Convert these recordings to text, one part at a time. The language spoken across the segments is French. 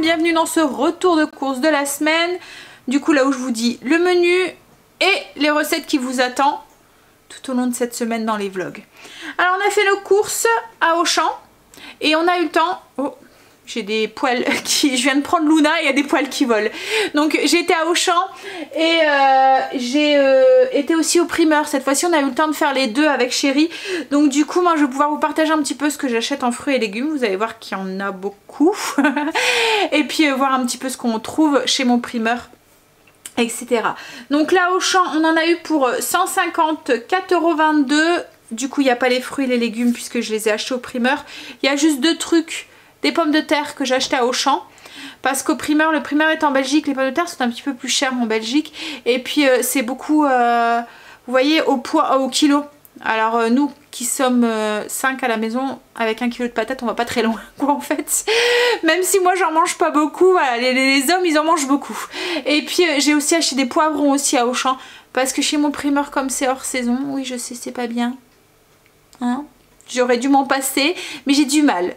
Bienvenue dans ce retour de course de la semaine. Du coup là où je vous dis le menu et les recettes qui vous attendent tout au long de cette semaine dans les vlogs. Alors on a fait nos courses à Auchan et on a eu le temps... Oh, j'ai des poils qui... Je viens de prendre Luna et il y a des poils qui volent. Donc j'ai été à Auchan et j'ai été aussi au primeur. Cette fois-ci on a eu le temps de faire les deux avec Chérie. Donc du coup moi je vais pouvoir vous partager un petit peu ce que j'achète en fruits et légumes. Vous allez voir qu'il y en a beaucoup. Et puis voir un petit peu ce qu'on trouve chez mon primeur, etc. Donc là Auchan on en a eu pour 154,22 €. Du coup il n'y a pas les fruits et les légumes puisque je les ai achetés au primeur. Il y a juste deux trucs. Des pommes de terre que j'ai acheté à Auchan parce qu'au primeur, le primeur est en Belgique, les pommes de terre sont un petit peu plus chères en Belgique et puis c'est beaucoup, vous voyez, au poids, au kilo. Alors nous qui sommes 5 à la maison, avec 1 kg de patates on va pas très loin quoi en fait. Même si moi j'en mange pas beaucoup, voilà, les hommes ils en mangent beaucoup. Et puis j'ai aussi acheté des poivrons aussi à Auchan parce que chez mon primeur comme c'est hors saison, oui je sais c'est pas bien, hein, j'aurais dû m'en passer mais j'ai du mal.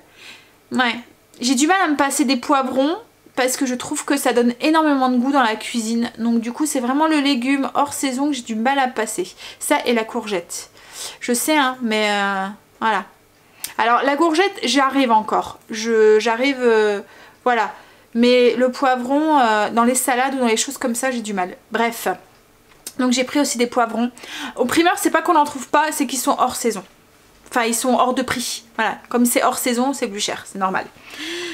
Ouais, j'ai du mal à me passer des poivrons parce que je trouve que ça donne énormément de goût dans la cuisine. Donc du coup c'est vraiment le légume hors saison que j'ai du mal à passer. Ça et la courgette. Je sais hein, mais voilà. Alors la courgette j'arrive encore. J'arrive, voilà. Mais le poivron dans les salades ou dans les choses comme ça j'ai du mal. Bref. Donc j'ai pris aussi des poivrons. Au primeur c'est pas qu'on n'en trouve pas, c'est qu'ils sont hors saison. Enfin ils sont hors de prix, voilà, comme c'est hors saison c'est plus cher, c'est normal.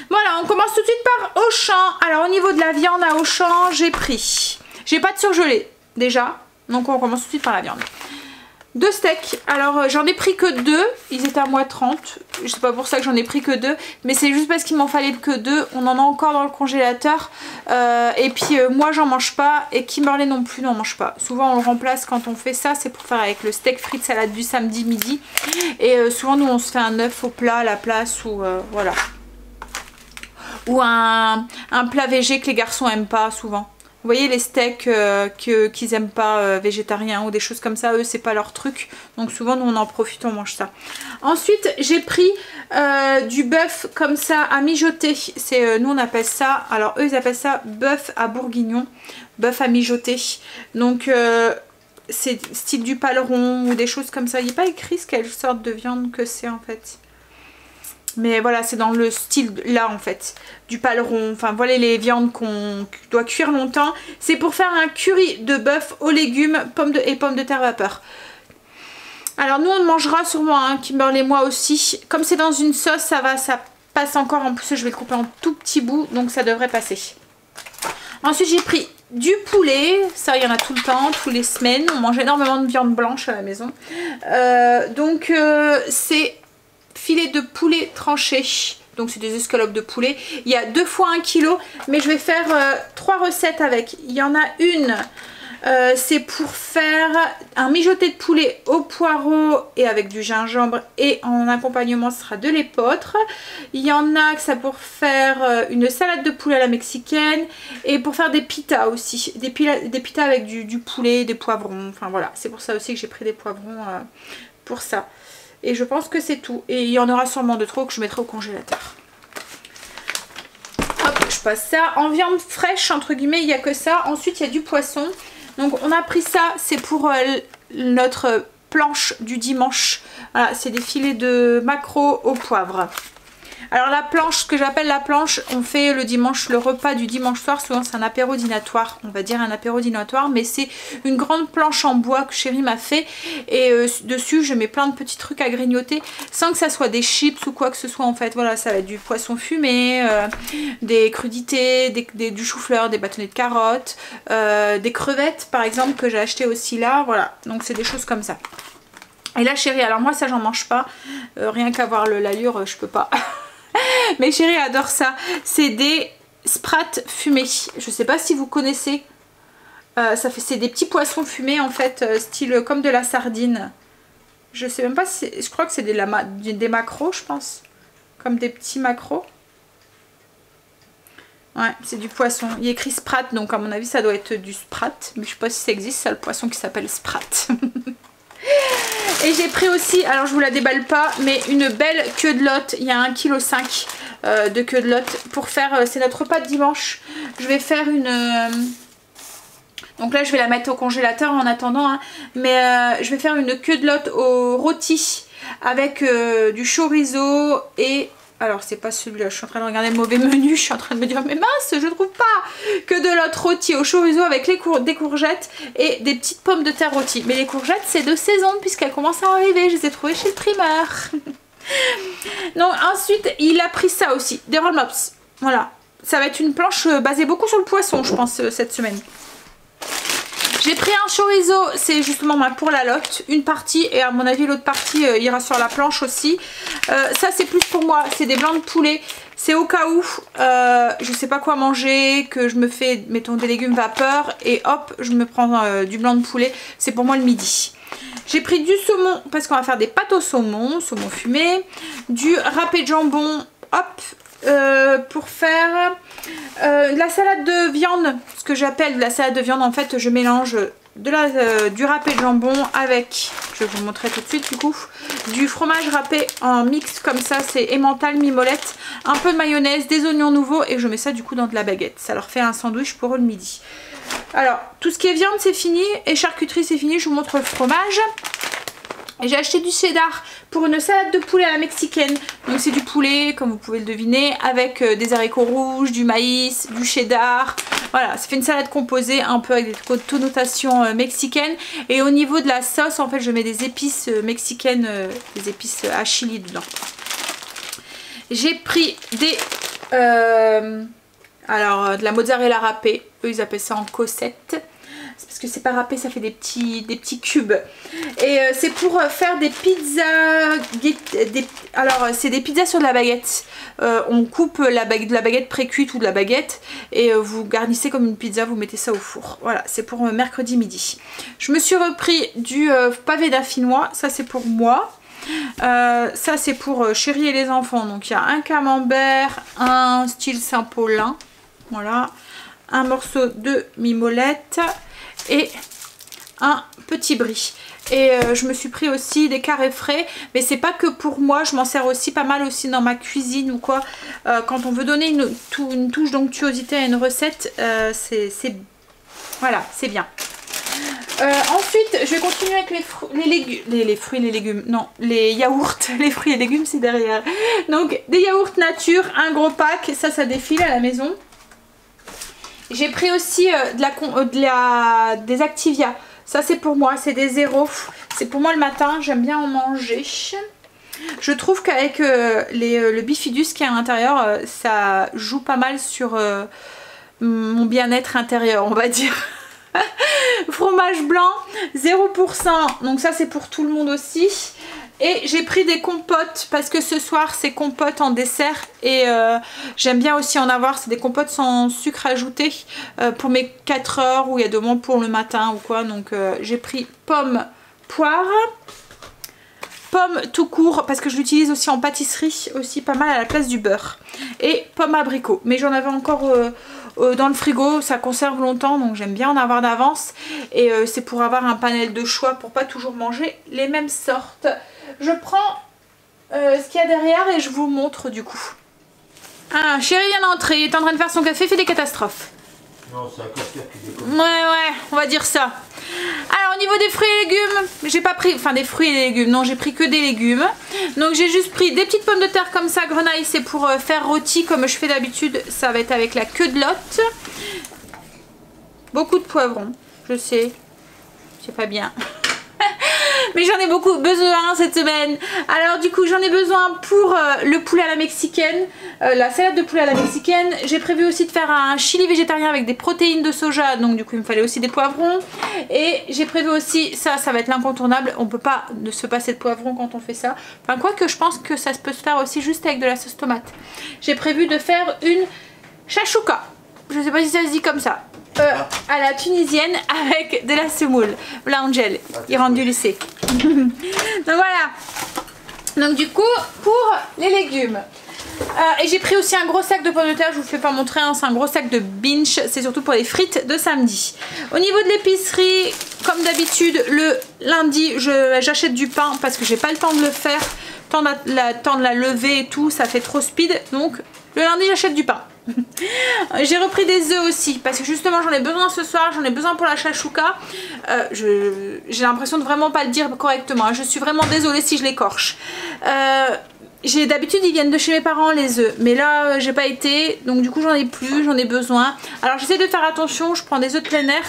Voilà, on commence tout de suite par Auchan. Alors au niveau de la viande à Auchan, j'ai pris, j'ai pas de surgelé déjà, donc on commence tout de suite par la viande. Deux steaks, alors j'en ai pris que deux, ils étaient à moins 30, je sais pas pour ça que j'en ai pris que deux, mais c'est juste parce qu'il m'en fallait que deux, on en a encore dans le congélateur, et puis moi j'en mange pas, et Kimberley non plus n'en mange pas. Souvent on le remplace quand on fait ça, c'est pour faire avec le steak frites salade du samedi midi, et souvent nous on se fait un œuf au plat à la place, ou voilà. Ou un plat végé que les garçons aiment pas souvent. Vous voyez les steaks qu'ils aiment pas végétariens ou des choses comme ça, eux c'est pas leur truc. Donc souvent nous on en profite, on mange ça. Ensuite j'ai pris du bœuf comme ça à mijoter. C'est nous on appelle ça, alors eux ils appellent ça bœuf à bourguignon. Bœuf à mijoter. Donc c'est style du paleron ou des choses comme ça. Il n'est pas écrit quelle sorte de viande que c'est en fait. Mais voilà, c'est dans le style là en fait, du paleron. Enfin voilà les viandes qu'on doit cuire longtemps. C'est pour faire un curry de bœuf aux légumes et pommes de terre vapeur. Alors nous on mangera sûrement, hein, Kimberley et moi aussi. Comme c'est dans une sauce, ça va, ça passe encore. En plus je vais le couper en tout petits bouts, donc ça devrait passer. Ensuite j'ai pris du poulet, ça il y en a tout le temps, toutes les semaines. On mange énormément de viande blanche à la maison. C'est filet de poulet tranché, donc c'est des escalopes de poulet. Il y a 2 fois 1 kg, mais je vais faire 3 recettes avec. Il y en a une, c'est pour faire un mijoté de poulet au poireau et avec du gingembre, et en accompagnement ce sera de l'épeautre. Il y en a que ça pour faire une salade de poulet à la mexicaine, et pour faire des pitas aussi, des pitas avec du poulet, des poivrons, enfin voilà, c'est pour ça aussi que j'ai pris des poivrons pour ça. Et je pense que c'est tout. Et il y en aura sûrement de trop que je mettrai au congélateur. Hop, je passe ça. En viande fraîche, entre guillemets, il n'y a que ça. Ensuite, il y a du poisson. Donc, on a pris ça. C'est pour notre planche du dimanche. Voilà, c'est des filets de maquereau au poivre. Alors la planche, ce que j'appelle la planche, on fait le dimanche, le repas du dimanche soir, souvent c'est un apéro dînatoire, on va dire un apéro dînatoire, mais c'est une grande planche en bois que chérie m'a fait et dessus je mets plein de petits trucs à grignoter sans que ça soit des chips ou quoi que ce soit en fait. Voilà, ça va être du poisson fumé, des crudités, du chou-fleur, des bâtonnets de carottes, des crevettes par exemple que j'ai acheté aussi là, voilà, donc c'est des choses comme ça. Et là chérie, alors moi ça j'en mange pas, rien qu'à voir l'allure je peux pas. Mais chérie adore ça, c'est des sprats fumés, je sais pas si vous connaissez, c'est des petits poissons fumés en fait, style comme de la sardine. Je sais même pas si, je crois que c'est des maquereaux je pense, comme des petits maquereaux. Ouais, c'est du poisson. Il y a écrit sprat, donc à mon avis ça doit être du sprat. Mais je sais pas si ça existe, ça, le poisson qui s'appelle sprat. Et j'ai pris aussi, alors je vous la déballe pas, mais une belle queue de lotte. Il y a 1,5 kg de queue de lotte pour faire, c'est notre repas de dimanche. Je vais faire une... donc là je vais la mettre au congélateur en attendant, hein. Mais je vais faire une queue de lotte au rôti avec du chorizo et... alors c'est pas celui-là, je suis en train de regarder le mauvais menu, je suis en train de me dire mais mince je trouve pas, que de l'autre rôti au chorizo avec des courgettes et des petites pommes de terre rôties. Mais les courgettes c'est de saison puisqu'elles commencent à arriver, je les ai trouvées chez le primeur. Donc ensuite il a pris ça aussi, des roll mops, voilà. Ça va être une planche basée beaucoup sur le poisson je pense cette semaine. J'ai pris un chorizo, c'est justement pour la lotte, une partie et à mon avis l'autre partie ira sur la planche aussi. Ça c'est plus pour moi, c'est des blancs de poulet, c'est au cas où je sais pas quoi manger, que je me fais mettons des légumes vapeur et hop je me prends du blanc de poulet, c'est pour moi le midi. J'ai pris du saumon parce qu'on va faire des pâtes au saumon, saumon fumé, du râpé de jambon, hop. Pour faire la salade de viande, ce que j'appelle la salade de viande, en fait je mélange du râpé de jambon avec, je vais vous montrer tout de suite du coup, du fromage râpé en mix comme ça, c'est emmental, mimolette, un peu de mayonnaise, des oignons nouveaux et je mets ça du coup dans de la baguette, ça leur fait un sandwich pour eux le midi. Alors tout ce qui est viande c'est fini et charcuterie c'est fini, je vous montre le fromage. J'ai acheté du cheddar pour une salade de poulet à la mexicaine. Donc c'est du poulet, comme vous pouvez le deviner, avec des haricots rouges, du maïs, du cheddar. Voilà, ça fait une salade composée un peu avec des connotations mexicaines. Et au niveau de la sauce, en fait, je mets des épices mexicaines, des épices à chili dedans. J'ai pris des... de la mozzarella râpée. Eux, ils appellent ça en cossette. Parce que c'est pas râpé, ça fait des petits cubes. Et c'est pour faire des pizzas. Alors c'est des pizzas sur de la baguette. On coupe de la baguette pré-cuite ou de la baguette et vous garnissez comme une pizza, vous mettez ça au four. Voilà, c'est pour mercredi midi. Je me suis repris du pavé d'affinois, ça c'est pour moi. Ça c'est pour chérie et les enfants. Donc il y a un camembert, un style Saint-Paulin, voilà, un morceau de mimolette et un petit brie. Et je me suis pris aussi des carrés frais, mais c'est pas que pour moi, je m'en sers aussi pas mal aussi dans ma cuisine ou quoi. Quand on veut donner une touche d'onctuosité à une recette, voilà, c'est bien. Ensuite je vais continuer avec les légumes, non, les yaourts, les fruits et légumes c'est derrière. Donc des yaourts nature, un gros pack, ça défile à la maison. J'ai pris aussi des Activia. Ça c'est pour moi, c'est des zéros. C'est pour moi le matin, j'aime bien en manger. Je trouve qu'avec le bifidus qui est à l'intérieur, ça joue pas mal sur mon bien-être intérieur, on va dire. Fromage blanc, 0%. Donc ça c'est pour tout le monde aussi. Et j'ai pris des compotes parce que ce soir c'est compote en dessert et j'aime bien aussi en avoir, c'est des compotes sans sucre ajouté pour mes 4 heures ou il y a de moins pour le matin ou quoi. Donc j'ai pris pomme, poire, pomme tout court parce que je l'utilise aussi en pâtisserie, aussi pas mal à la place du beurre, et pomme abricot. Mais j'en avais encore dans le frigo, ça conserve longtemps donc j'aime bien en avoir d'avance et c'est pour avoir un panel de choix pour pas toujours manger les mêmes sortes. Je prends ce qu'il y a derrière et je vous montre du coup. Ah, chérie vient d'entrer, il est en train de faire son café, fait des catastrophes. Non, c'est un copieur qui déconne. Ouais, on va dire ça. Alors au niveau des fruits et légumes, j'ai pas pris, enfin des fruits et légumes, non j'ai pris que des légumes. Donc j'ai juste pris des petites pommes de terre comme ça, grenaille, c'est pour faire rôti comme je fais d'habitude, ça va être avec la queue de lotte. Beaucoup de poivrons, je sais, c'est pas bien. Mais j'en ai beaucoup besoin cette semaine. Alors du coup j'en ai besoin pour le poulet à la mexicaine, la salade de poulet à la mexicaine. J'ai prévu aussi de faire un chili végétarien avec des protéines de soja, donc du coup il me fallait aussi des poivrons. Et j'ai prévu aussi, ça va être l'incontournable, on peut pas se passer de poivrons quand on fait ça. Enfin quoique je pense que ça peut se faire aussi juste avec de la sauce tomate. J'ai prévu de faire une chachouka, je sais pas si ça se dit comme ça. À la tunisienne avec de la semoule. Voilà Angel, il rentre du lycée. Donc voilà. Donc du coup pour les légumes. Et j'ai pris aussi un gros sac de pommes de terre, je vous fais pas montrer, hein, c'est un gros sac de binge, c'est surtout pour les frites de samedi. Au niveau de l'épicerie, comme d'habitude, le lundi j'achète du pain parce que j'ai pas le temps de le faire, temps de la lever et tout, ça fait trop speed, donc le lundi j'achète du pain. J'ai repris des œufs aussi parce que justement j'en ai besoin ce soir, j'en ai besoin pour la chachouka. J'ai l'impression de vraiment pas le dire correctement, je suis vraiment désolée si je l'écorche. D'habitude ils viennent de chez mes parents les œufs, mais là j'ai pas été, donc du coup j'en ai plus, j'en ai besoin. Alors j'essaie de faire attention, je prends des œufs de plein air.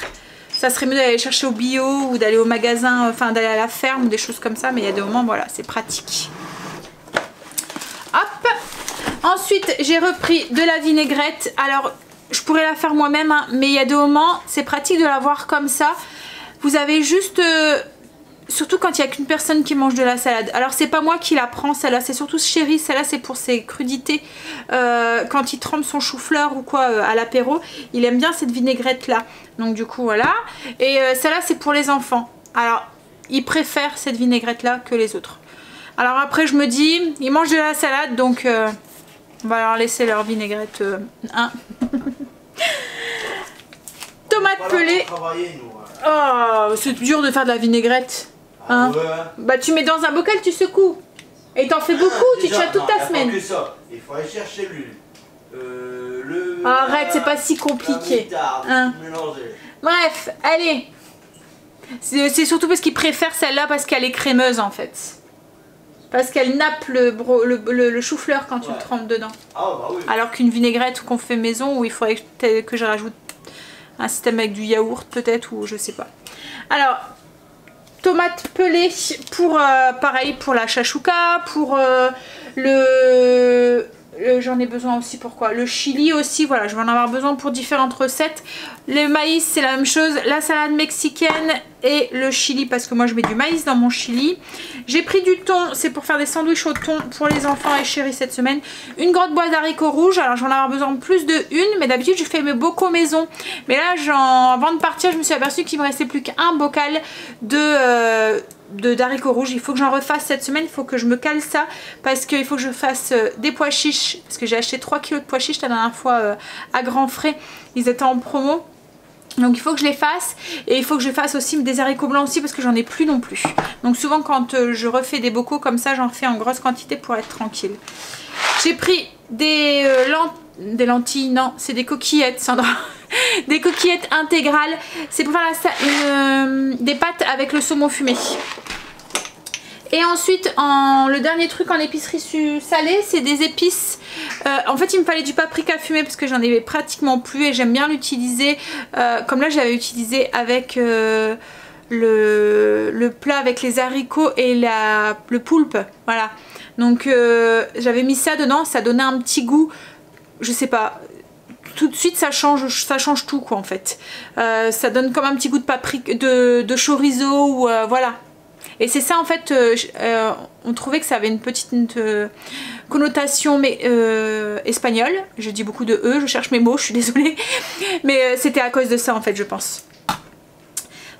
Ça serait mieux d'aller chercher au bio ou d'aller au magasin, enfin d'aller à la ferme ou des choses comme ça, mais il y a des moments, voilà, c'est pratique. Hop. Ensuite j'ai repris de la vinaigrette. Alors je pourrais la faire moi-même, hein, mais il y a des moments c'est pratique de l'avoir comme ça. Vous avez juste surtout quand il n'y a qu'une personne qui mange de la salade. Alors c'est pas moi qui la prends celle-là, c'est surtout Chéri, celle-là c'est pour ses crudités. Quand il trempe son chou-fleur ou quoi à l'apéro, il aime bien cette vinaigrette là. Donc du coup voilà. Et celle-là c'est pour les enfants. Alors il préfère cette vinaigrette là que les autres. Alors après je me dis, ils mangent de la salade donc on va leur laisser leur vinaigrette. Hein. Tomate pelée. Oh, c'est dur de faire de la vinaigrette. Hein. Ah ouais. Bah tu mets dans un bocal, tu secoues. Et t'en fais beaucoup, tu tiens toute ta semaine. Que ça. Il faut aller chercher l'huile. Arrête, c'est pas si compliqué. Hein. Bref, allez. C'est surtout parce qu'ils préfèrent celle-là parce qu'elle est crémeuse en fait. Parce qu'elle nappe le chou-fleur quand tu le trempes dedans. Ah, bah oui. Alors qu'une vinaigrette qu'on fait maison où il faudrait que je rajoute un système avec du yaourt peut-être ou je sais pas. Alors, tomate pelée pour pareil pour la chachouka, pour j'en ai besoin aussi pour quoi? Le chili aussi, voilà, je vais en avoir besoin pour différentes recettes. Le maïs c'est la même chose, la salade mexicaine et le chili parce que moi je mets du maïs dans mon chili. J'ai pris du thon, c'est pour faire des sandwichs au thon pour les enfants et Chéri cette semaine. Une grande boîte d'haricots rouges, alors j'en ai avoir besoin de plus de une, mais d'habitude je fais mes bocaux maison. Mais là avant de partir je me suis aperçue qu'il me restait plus qu'un bocal d'haricots rouges. Il faut que j'en refasse cette semaine, il faut que je me cale ça parce qu'il faut que je fasse des pois chiches parce que j'ai acheté 3 kg de pois chiches la dernière fois à grands frais, ils étaient en promo. Donc il faut que je les fasse et il faut que je fasse aussi des haricots blancs aussi parce que j'en ai plus non plus. Donc souvent quand je refais des bocaux comme ça j'en fais en grosse quantité pour être tranquille. J'ai pris des lentilles, non c'est des coquillettes Sandra. Des coquillettes intégrales. C'est pour faire des pâtes avec le saumon fumé. Et ensuite le dernier truc en épicerie salée c'est des épices. En fait il me fallait du paprika fumé parce que j'en avais pratiquement plus et j'aime bien l'utiliser comme là j'avais utilisé avec le plat avec les haricots et le poulpe, voilà. Donc j'avais mis ça dedans, ça donnait un petit goût, je sais pas, tout de suite ça change tout quoi en fait. Ça donne comme un petit goût de paprika, de chorizo ou voilà. Et c'est ça en fait, on trouvait que ça avait une petite connotation mais espagnole. Je dis beaucoup de E, je cherche mes mots, je suis désolée. Mais c'était à cause de ça en fait je pense.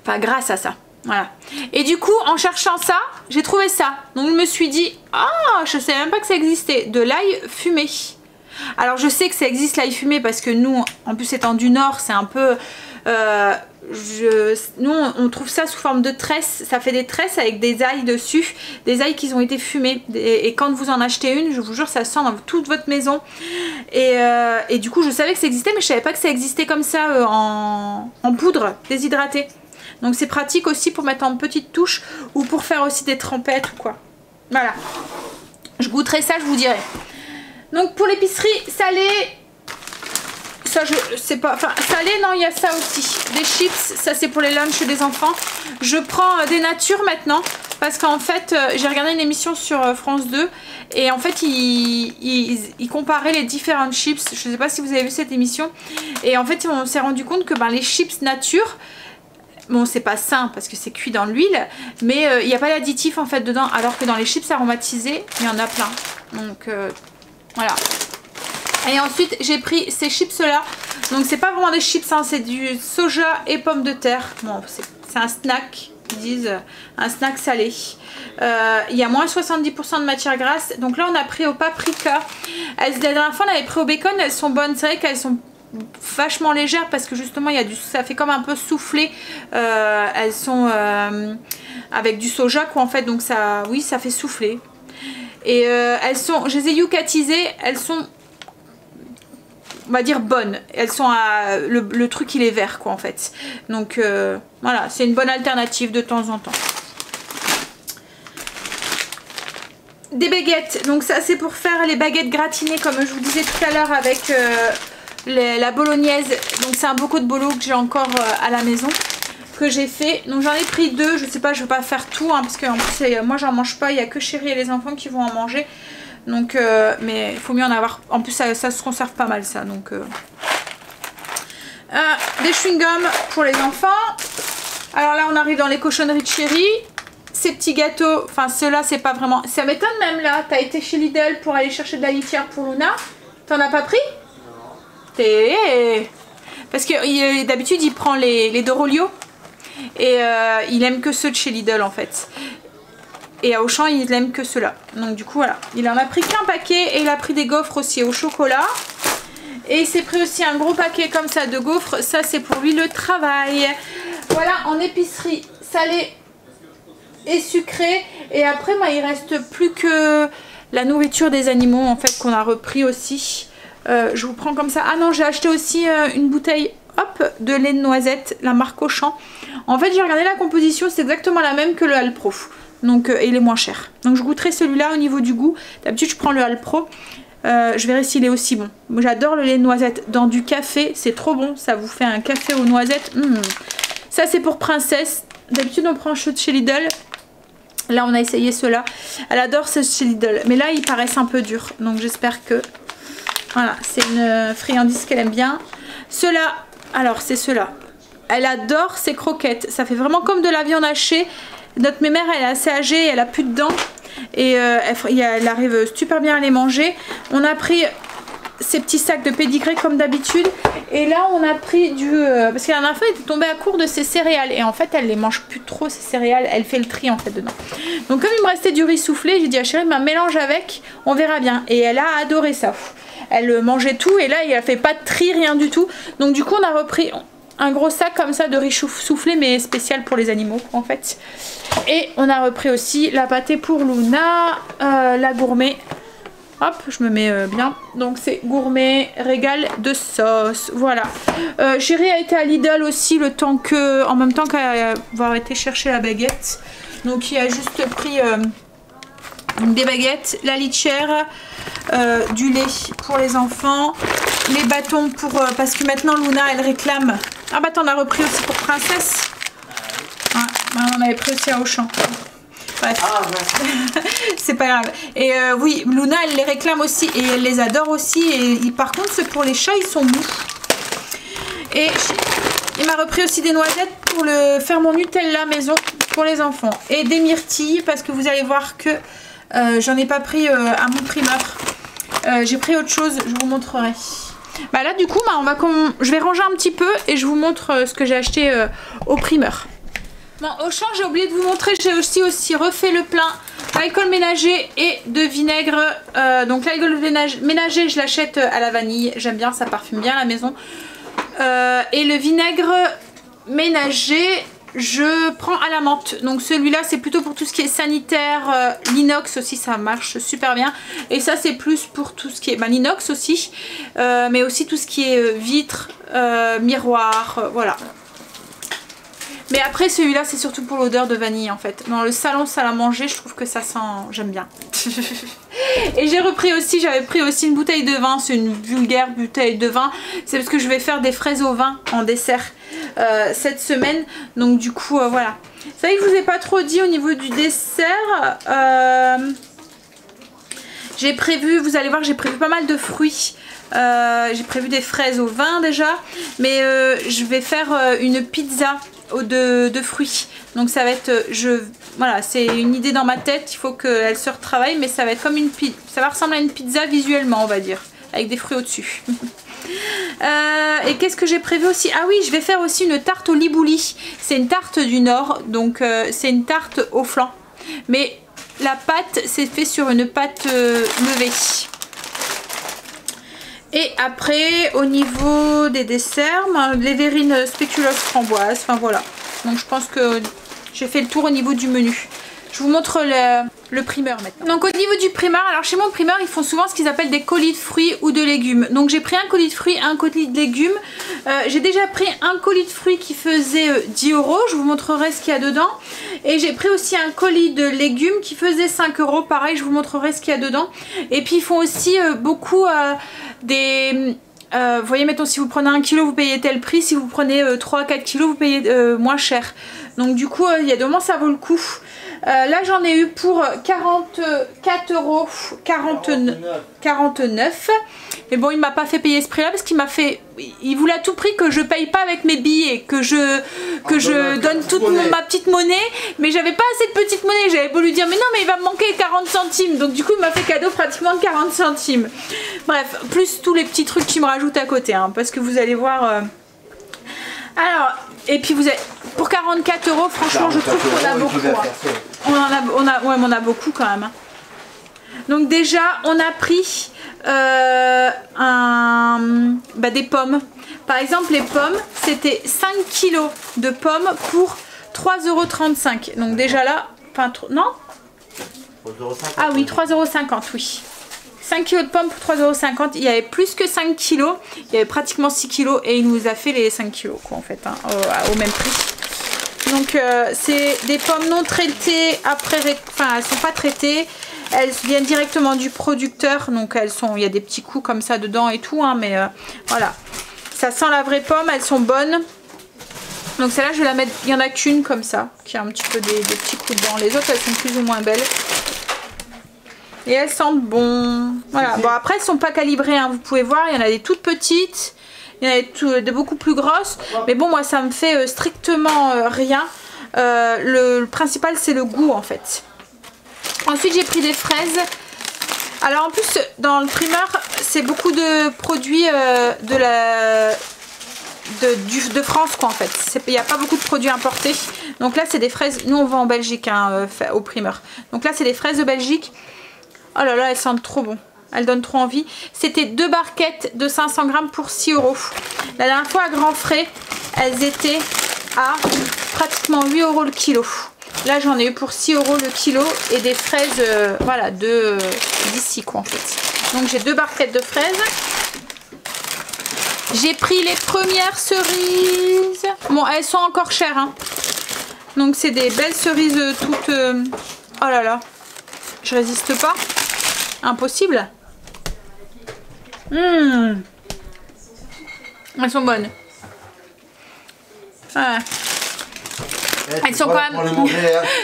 Enfin grâce à ça. Voilà. Et du coup en cherchant ça, j'ai trouvé ça. Donc je me suis dit, ah je savais même pas que ça existait, de l'ail fumé. Alors je sais que ça existe l'ail fumé parce que nous, en plus étant du nord, c'est un peu... nous on trouve ça sous forme de tresses, ça fait des tresses avec des ailes dessus, des ailes qui ont été fumées et quand vous en achetez une, je vous jure ça sent dans toute votre maison et du coup je savais que ça existait mais je savais pas que ça existait comme ça en poudre déshydratée. Donc c'est pratique aussi pour mettre en petite touche ou pour faire aussi des trempettes ou quoi. Voilà. Je goûterai ça, je vous dirai. Donc pour l'épicerie salée, ça je sais pas, enfin salé non, il y a ça aussi. Des chips, ça c'est pour les lunchs des enfants. Je prends des natures maintenant parce qu'en fait j'ai regardé une émission sur France 2 et en fait ils comparaient les différentes chips. Je sais pas si vous avez vu cette émission et en fait on s'est rendu compte que les chips nature, bon c'est pas sain parce que c'est cuit dans l'huile, mais il n'y a pas d'additif en fait dedans, alors que dans les chips aromatisés il y en a plein. Donc voilà. Et ensuite j'ai pris ces chips là. Donc c'est pas vraiment des chips hein, c'est du soja et pommes de terre. Bon c'est un snack, ils disent un snack salé. Il y a moins 70% de matière grasse. Donc là on a pris au paprika. La dernière fois on avait pris au bacon, elles sont bonnes. C'est vrai qu'elles sont vachement légères parce que justement il y a ça fait comme un peu soufflé. Elles sont avec du soja quoi en fait, donc ça, oui ça fait souffler. Et elles sont, je les ai yucatisées, elles sont, on va dire bonnes. Elles sont à, le truc il est vert quoi en fait. Donc voilà, c'est une bonne alternative de temps en temps. Des baguettes, donc ça c'est pour faire les baguettes gratinées comme je vous disais tout à l'heure avec la bolognaise. Donc c'est un bocaux de bolo que j'ai encore à la maison, que j'ai fait. Donc j'en ai pris deux, je sais pas, je vais pas faire tout hein, parce que en plus moi j'en mange pas, il y a que Chérie et les enfants qui vont en manger. Donc mais il faut mieux en avoir, en plus ça se conserve pas mal ça. Donc des chewing-gums pour les enfants. Alors là on arrive dans les cochonneries de Chérie. Ces petits gâteaux, enfin ceux-là c'est pas vraiment, ça m'étonne même là, t'as été chez Lidl pour aller chercher de la litière pour Luna, t'en as pas pris? Parce que d'habitude il prend les Dorolio et il aime que ceux de chez Lidl en fait. Et à Auchan il aime que ceux-là. Donc du coup voilà, il en a pris qu'un paquet et il a pris des gaufres aussi au chocolat. Et il s'est pris aussi un gros paquet comme ça de gaufres, ça c'est pour lui le travail. Voilà en épicerie salée et sucré. Et après moi il reste plus que la nourriture des animaux en fait qu'on a repris aussi. Je vous prends comme ça. Ah non, j'ai acheté aussi une bouteille hop de lait de noisette, la marque Auchan. En fait j'ai regardé la composition, c'est exactement la même que le Alpro. Donc il est moins cher. Donc je goûterai celui-là au niveau du goût. D'habitude je prends le Alpro. Je verrai s'il est aussi bon. Moi j'adore le lait de noisette dans du café, c'est trop bon. Ça vous fait un café aux noisettes. Ça c'est pour Princesse. D'habitude on prend chez Lidl. Là on a essayé ceux-là. Elle adore ce chez Lidl. Mais là ils paraissent un peu durs. Donc j'espère que... Voilà, c'est une friandise qu'elle aime bien. Ceux-là, alors c'est ceux-là. Elle adore ces croquettes. Ça fait vraiment comme de la viande hachée. Notre mémère elle est assez âgée, elle a plus de dents. Et elle arrive super bien à les manger. On a pris ces petits sacs de pédigré comme d'habitude. Et là on a pris du... parce que la dernière fois elle était tombée à court de ses céréales. Et en fait elle les mange plus trop ces céréales. Elle fait le tri en fait dedans. Donc comme il me restait du riz soufflé, j'ai dit à Chérie, mélange avec, on verra bien. Et elle a adoré ça. Elle mangeait tout et là il a fait pas de tri, rien du tout. Donc du coup on a repris un gros sac comme ça de riz soufflé mais spécial pour les animaux en fait. Et on a repris aussi la pâtée pour Luna, la gourmet. Hop, je me mets bien. Donc c'est gourmet, régal de sauce. Voilà. Chérie a été à Lidl aussi le temps que, en même temps qu'elle va été chercher la baguette. Donc il a juste pris des baguettes, la litière, du lait pour les enfants, les bâtons pour parce que maintenant Luna elle réclame. Ah bah t'en as repris aussi pour Princesse. Ouais, bah, on avait pris aussi à Auchan. Bref, c'est pas grave. Et oui, Luna elle les réclame aussi et elle les adore aussi. Et par contre ceux pour les chats ils sont mous. Et il m'a repris aussi des noisettes pour faire mon Nutella maison pour les enfants. Et des myrtilles parce que vous allez voir que j'en ai pas pris à mon primeur. J'ai pris autre chose, je vous montrerai. Bah là du coup je vais ranger un petit peu et je vous montre ce que j'ai acheté au primeur. Bon, Auchan, j'ai oublié de vous montrer, j'ai aussi refait le plein d'alcool ménager et de vinaigre. Donc l'alcool ménager je l'achète à la vanille, j'aime bien, ça parfume bien la maison. Et le vinaigre ménager je prends à la menthe. Donc celui-là c'est plutôt pour tout ce qui est sanitaire, l'inox aussi ça marche super bien. Et ça c'est plus pour tout ce qui est l'inox aussi, mais aussi tout ce qui est vitres, miroirs, voilà. Mais après celui-là c'est surtout pour l'odeur de vanille en fait. Dans le salon salle à manger je trouve que ça sent, j'aime bien. Et j'ai repris aussi, j'avais pris aussi une bouteille de vin, c'est une vulgaire bouteille de vin. C'est parce que je vais faire des fraises au vin en dessert cette semaine. Donc du coup voilà. C'est vrai que je vous ai pas trop dit au niveau du dessert. J'ai prévu, vous allez voir, j'ai prévu pas mal de fruits. J'ai prévu des fraises au vin déjà. Mais je vais faire une pizza de fruits. Donc ça va être, voilà, c'est une idée dans ma tête. Il faut qu'elle se retravaille. Mais ça va être comme une pizza. Ça va ressembler à une pizza visuellement, on va dire. Avec des fruits au-dessus. Et qu'est-ce que j'ai prévu aussi? Ah oui, je vais faire aussi une tarte au libouli. C'est une tarte du Nord. Donc c'est une tarte au flan. Mais la pâte, c'est fait sur une pâte levée. Et après, au niveau des desserts, les verrines spéculoos framboise. Enfin voilà. Donc je pense que j'ai fait le tour au niveau du menu. Je vous montre le primeur maintenant. Donc au niveau du primeur, alors chez mon primeur, ils font souvent ce qu'ils appellent des colis de fruits ou de légumes. Donc j'ai pris un colis de fruits, un colis de légumes. J'ai déjà pris un colis de fruits qui faisait 10 €. Je vous montrerai ce qu'il y a dedans. Et j'ai pris aussi un colis de légumes qui faisait 5 €. Pareil, je vous montrerai ce qu'il y a dedans. Et puis ils font aussi beaucoup des... vous voyez, mettons, si vous prenez 1 kg, vous payez tel prix. Si vous prenez 3-4 kg, vous payez moins cher. Donc du coup, il y a des moments, ça vaut le coup. Là, j'en ai eu pour 44,49 €. Mais bon, il m'a pas fait payer ce prix-là parce qu'il m'a fait... Il voulait à tout prix que je paye pas avec mes billets, que je donne toute ma petite monnaie. Mais j'avais pas assez de petite monnaie. J'avais beau lui dire, mais non, mais il va me manquer 40 centimes. Donc du coup, il m'a fait cadeau pratiquement de 40 centimes. Bref, plus tous les petits trucs qu'il me rajoute à côté. Hein, parce que vous allez voir... Alors, et puis vous avez... Pour 44 €, franchement, je trouve qu'on a beaucoup. Hein. On a beaucoup quand même. Hein. Donc déjà, on a pris des pommes. Par exemple, les pommes, c'était 5 kg de pommes pour 3,35 €. Donc déjà là, enfin, non? 3,50 €. Ah oui, 3,50 €, oui. 5 kg de pommes pour 3,50 €. Il y avait plus que 5 kg. Il y avait pratiquement 6 kg et il nous a fait les 5 kg quoi en fait, hein, au même prix. Donc c'est des pommes non traitées, enfin elles sont pas traitées. Elles viennent directement du producteur. Donc il y a des petits coups comme ça dedans et tout. Hein, mais voilà. Ça sent la vraie pomme, elles sont bonnes. Donc celle-là je vais la mettre, il n'y en a qu'une comme ça, qui a un petit peu des petits coups dedans. Les autres elles sont plus ou moins belles. Et elles sentent bon. Voilà. Bon après elles sont pas calibrées, hein. Vous pouvez voir, il y en a des toutes petites, il y en a des beaucoup plus grosses. Mais bon moi ça me fait strictement rien. Le principal c'est le goût en fait. Ensuite j'ai pris des fraises. Alors en plus dans le primeur c'est beaucoup de produits de France quoi en fait. Il n'y a pas beaucoup de produits importés. Donc là c'est des fraises, nous on va en Belgique hein, au primeur. Donc là c'est des fraises de Belgique. Oh là là, elles sentent trop bon. Elles donnent trop envie. C'était 2 barquettes de 500 grammes pour 6 €. La dernière fois à Grand Frais, elles étaient à pratiquement 8 € le kilo. Là, j'en ai eu pour 6 € le kilo et des fraises, voilà, d'ici quoi en fait. Donc j'ai 2 barquettes de fraises. J'ai pris les premières cerises. Bon, elles sont encore chères. Hein. Donc c'est des belles cerises toutes... Oh là là, je résiste pas. Impossible. Elles sont bonnes. Ouais. Elles sont quand même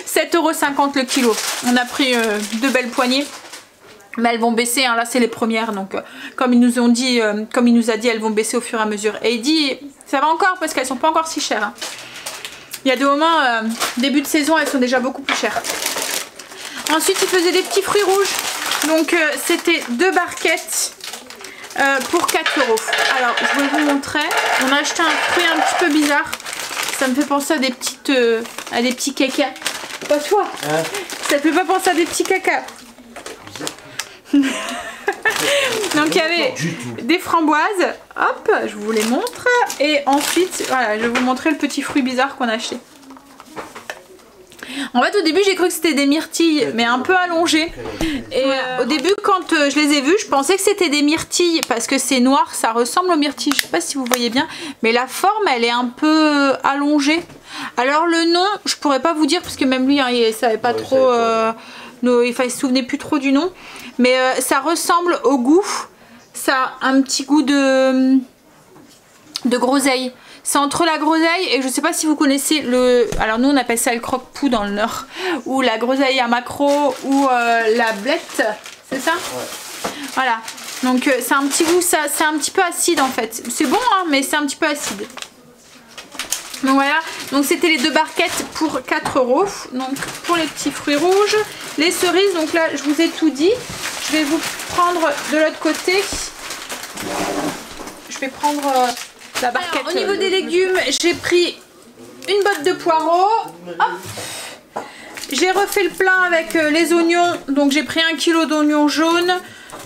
7,50 € le kilo. On a pris 2 belles poignées. Mais elles vont baisser, hein. Là c'est les premières. Donc comme ils nous ont dit, comme il nous a dit, elles vont baisser au fur et à mesure. Et il dit, ça va encore parce qu'elles sont pas encore si chères. Hein. Il y a des moments, début de saison, elles sont déjà beaucoup plus chères. Ensuite il faisait des petits fruits rouges. Donc c'était 2 barquettes pour 4 €. Alors je vais vous montrer. On a acheté un fruit un petit peu bizarre. Ça me fait penser à des petits caca. Pas toi hein? Ça te fait pas penser à des petits caca. Donc il y avait des framboises. Hop, je vous les montre. Et ensuite, voilà, je vais vous montrer le petit fruit bizarre qu'on a acheté. En fait au début j'ai cru que c'était des myrtilles mais un peu allongées. Et au début quand je les ai vus je pensais que c'était des myrtilles parce que c'est noir, ça ressemble aux myrtilles. Je sais pas si vous voyez bien mais la forme elle est un peu allongée. Alors le nom, je pourrais pas vous dire parce que même lui, hein, il savait pas trop, il se souvenait plus trop du nom. Mais ça ressemble au goût. Ça a un petit goût de groseille. C'est entre la groseille et je sais pas si vous connaissez le... Alors nous on appelle ça le croque-pou dans le Nord. Ou la groseille à maquereau ou la blette. C'est ça? Ouais. Voilà. Donc c'est un petit goût, c'est un petit peu acide en fait. C'est bon hein, mais c'est un petit peu acide. Donc voilà, donc c'était les 2 barquettes pour 4 €. Donc pour les petits fruits rouges, les cerises, donc là je vous ai tout dit. Je vais vous prendre de l'autre côté. Je vais prendre la barquette. Alors, au niveau des légumes, j'ai pris une botte de poireaux. Hop. J'ai refait le plein avec les oignons. Donc j'ai pris 1 kg d'oignons jaunes,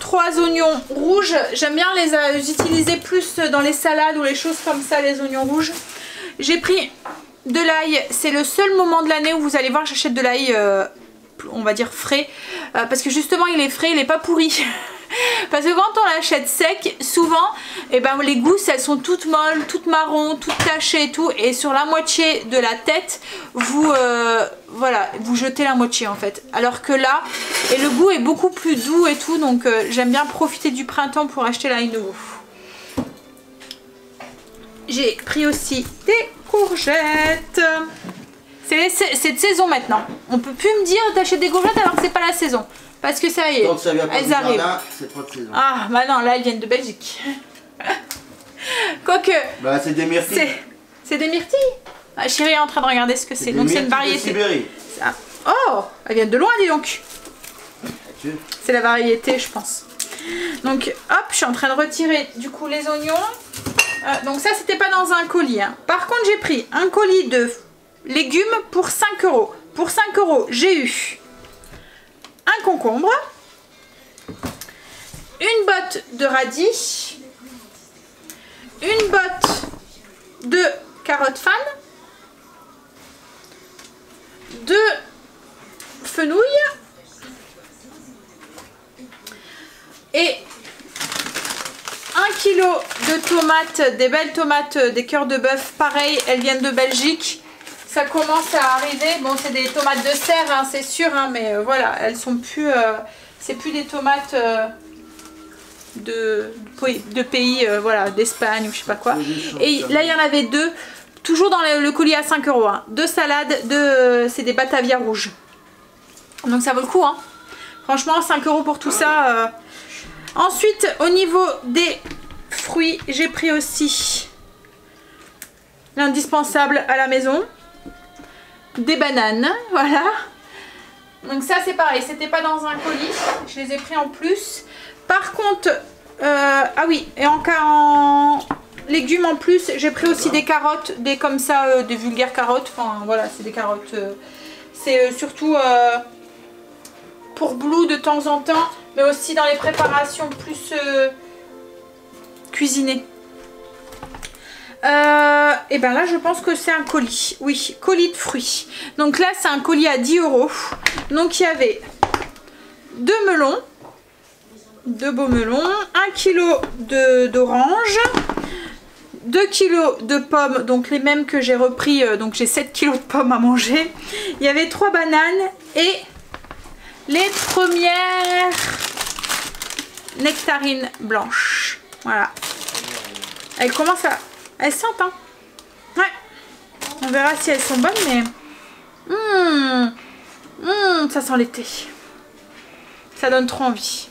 3 oignons rouges. J'aime bien les utiliser plus dans les salades ou les choses comme ça, les oignons rouges. J'ai pris de l'ail. C'est le seul moment de l'année où vous allez voir j'achète de l'ail, on va dire frais. Parce que justement il est frais, il n'est pas pourri. Parce que quand on l'achète sec, souvent, eh ben, les gousses elles sont toutes molles, toutes marron, toutes tachées et tout. Et sur la moitié de la tête, vous, voilà, vous jetez la moitié en fait. Alors que là, et le goût est beaucoup plus doux et tout. Donc j'aime bien profiter du printemps pour acheter l'ail nouveau. J'ai pris aussi des courgettes. C'est de saison maintenant. On peut plus me dire d'acheter des courgettes alors que c'est pas la saison. Parce que ça y est, donc ça vient pas elles arrivent. C'est pas de saison. Ah bah non, là elles viennent de Belgique. Quoique. Bah c'est des myrtilles. C'est des myrtilles. Ah, Chérie est en train de regarder ce que c'est. Donc c'est une variété. Ah. Oh, elles viennent de loin dis donc. C'est la variété je pense. Donc hop, je suis en train de retirer du coup les oignons. Donc ça c'était pas dans un colis hein. Par contre j'ai pris un colis de légumes pour 5 €. Pour 5 € j'ai eu un concombre, une botte de radis, une botte de carottes fan, 2 fenouilles et 1 kg de tomates, des belles tomates, des cœurs de bœuf, pareil, elles viennent de Belgique. Ça commence à arriver, bon c'est des tomates de serre, hein, c'est sûr, hein, mais voilà, elles sont plus, c'est plus des tomates de pays, voilà, d'Espagne ou je sais pas quoi. Et là il y en avait 2, toujours dans le colis à 5 €, hein. 2 salades, c'est des Batavia rouges. Donc ça vaut le coup, hein. Franchement 5 € pour tout ça. Ensuite au niveau des fruits, j'ai pris aussi l'indispensable à la maison. Des bananes, voilà. Donc ça c'est pareil, c'était pas dans un colis, je les ai pris en plus. Par contre, ah oui, et en légumes en plus, j'ai pris aussi des carottes, des comme ça, des vulgaires carottes. Enfin voilà, c'est des carottes. C'est surtout pour Blue de temps en temps, mais aussi dans les préparations plus cuisinées. Et ben là je pense que c'est un colis, oui, colis de fruits. Donc là c'est un colis à 10 €. Donc il y avait 2 melons, 2 beaux melons, 1 kg d'oranges, 2 kg de pommes, donc les mêmes que j'ai repris, donc j'ai 7 kg de pommes à manger. Il y avait 3 bananes et les premières nectarines blanches. Voilà. Elles commencent à... Elles sentent, hein. Ouais. On verra si elles sont bonnes, mais... ça sent l'été. Ça donne trop envie.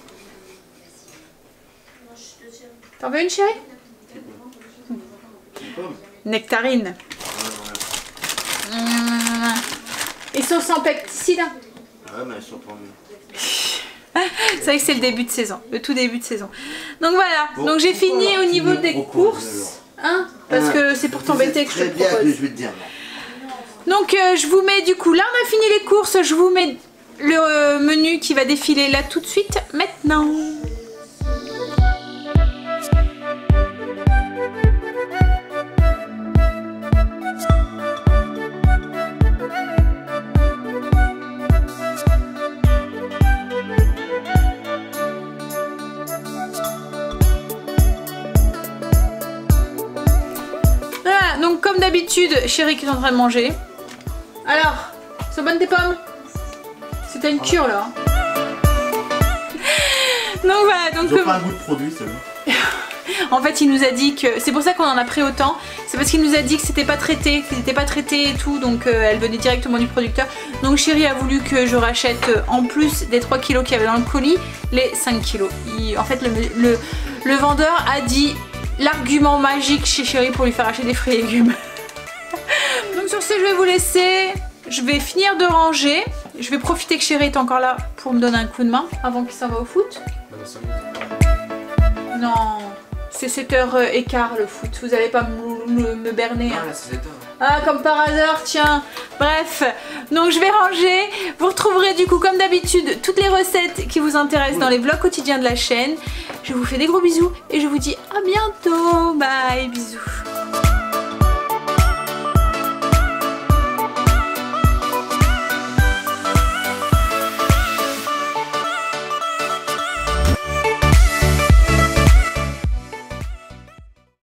T'en veux une, chérie? Nectarine. Ils sont sans pesticides. Ouais, mais elles sont pas mieux. C'est vrai que c'est le début de saison, le tout début de saison. Donc voilà, bon, donc j'ai fini au niveau des courses. Hein, parce que c'est pour t'embêter que je te propose. Je vais te dire. Donc je vous mets du coup, là on a fini les courses, je vous mets le menu qui va défiler là tout de suite, maintenant. d'habitude, Chérie qui est en train de manger. Alors, sont bonnes tes pommes? C'était une cure là. Donc voilà, donc... Ils ont pas un goût de produit, c'est bon. En fait, il nous a dit que... C'est pour ça qu'on en a pris autant. C'est parce qu'il nous a dit que c'était pas traité, qu'ils n'étaient pas traités et tout. Donc elle venait directement du producteur. Donc Chérie a voulu que je rachète, en plus des 3 kilos qu'il y avait dans le colis, les 5 kilos. En fait, le vendeur a dit l'argument magique chez Chérie pour lui faire acheter des fruits et légumes. Donc sur ce, je vais vous laisser. Je vais finir de ranger. Je vais profiter que Chérie est encore là pour me donner un coup de main avant qu'il s'en va au foot. Non, c'est 7h15 le foot. Vous allez pas me berner. Non, hein. là, c'est 7h. Ah, comme par hasard, tiens. Bref, donc je vais ranger. Vous retrouverez du coup, comme d'habitude, toutes les recettes qui vous intéressent dans les vlogs quotidiens de la chaîne. Je vous fais des gros bisous et je vous dis à bientôt. Bye, bisous.